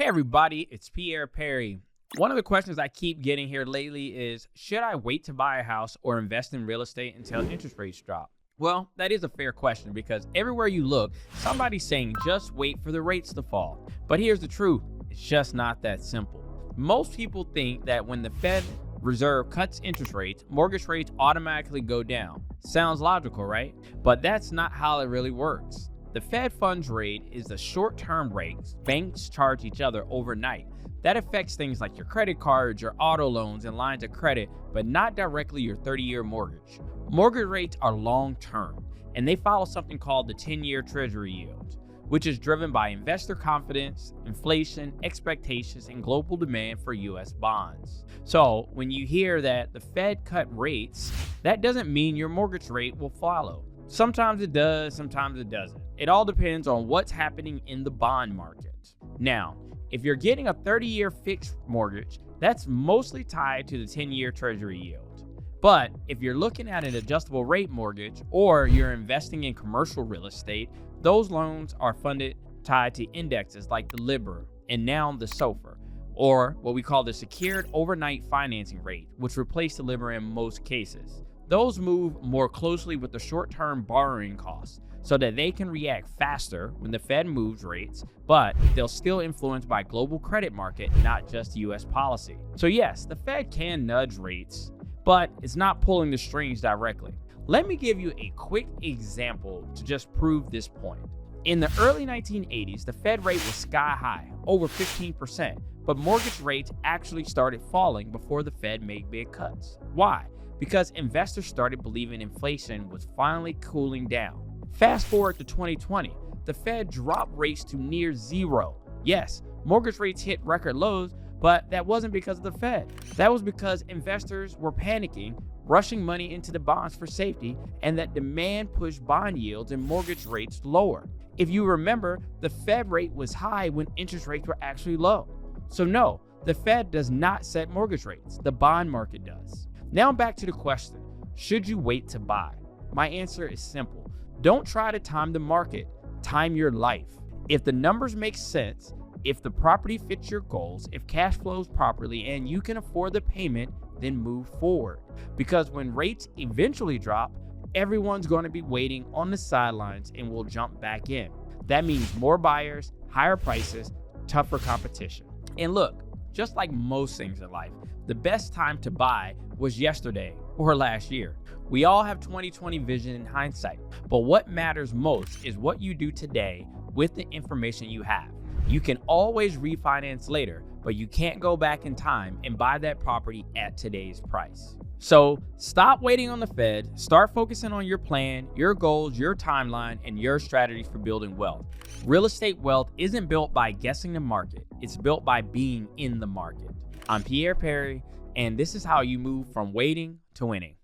Hey everybody, it's Pierre Perry. One of the questions I keep getting here lately is, should I wait to buy a house or invest in real estate until interest rates drop? Well, that is a fair question because everywhere you look, somebody's saying just wait for the rates to fall. But here's the truth, it's just not that simple. Most people think that when the Fed Reserve cuts interest rates, mortgage rates automatically go down. Sounds logical, right? But that's not how it really works. The Fed funds rate is the short-term rates banks charge each other overnight. That affects things like your credit cards, your auto loans, and lines of credit, but not directly your 30-year mortgage. Mortgage rates are long-term, and they follow something called the 10-year Treasury yield, which is driven by investor confidence, inflation, expectations, and global demand for U.S. bonds. So when you hear that the Fed cut rates, that doesn't mean your mortgage rate will follow. Sometimes it does, sometimes it doesn't. It all depends on what's happening in the bond market. Now, if you're getting a 30-year fixed mortgage, that's mostly tied to the 10-year Treasury yield. But if you're looking at an adjustable rate mortgage or you're investing in commercial real estate, those loans are funded tied to indexes like the LIBOR and now the SOFR, or what we call the secured overnight financing rate, which replaced the LIBOR in most cases. Those move more closely with the short-term borrowing costs so that they can react faster when the Fed moves rates, but they'll still influenced by global credit market, not just US policy. So yes, the Fed can nudge rates, but it's not pulling the strings directly. Let me give you a quick example to just prove this point. In the early 1980s, the Fed rate was sky high, over 15%, but mortgage rates actually started falling before the Fed made big cuts. Why? Because investors started believing inflation was finally cooling down. Fast forward to 2020, the Fed dropped rates to near zero. Yes, mortgage rates hit record lows, but that wasn't because of the Fed. That was because investors were panicking, rushing money into the bonds for safety, and that demand pushed bond yields and mortgage rates lower. If you remember, the Fed rate was high when interest rates were actually low. So no, the Fed does not set mortgage rates, the bond market does. Now back to the question, should you wait to buy? My answer is simple. Don't try to time the market, time your life. If the numbers make sense, if the property fits your goals, if cash flows properly and you can afford the payment, then move forward. Because when rates eventually drop, everyone's going to be waiting on the sidelines and will jump back in. That means more buyers, higher prices, tougher competition. And look, just like most things in life, the best time to buy was yesterday or last year. We all have 20/20 vision in hindsight, but what matters most is what you do today with the information you have. You can always refinance later, but you can't go back in time and buy that property at today's price. So stop waiting on the Fed, start focusing on your plan, your goals, your timeline, and your strategies for building wealth. Real estate wealth isn't built by guessing the market, it's built by being in the market. I'm Pierre Perry, and this is how you move from waiting to winning.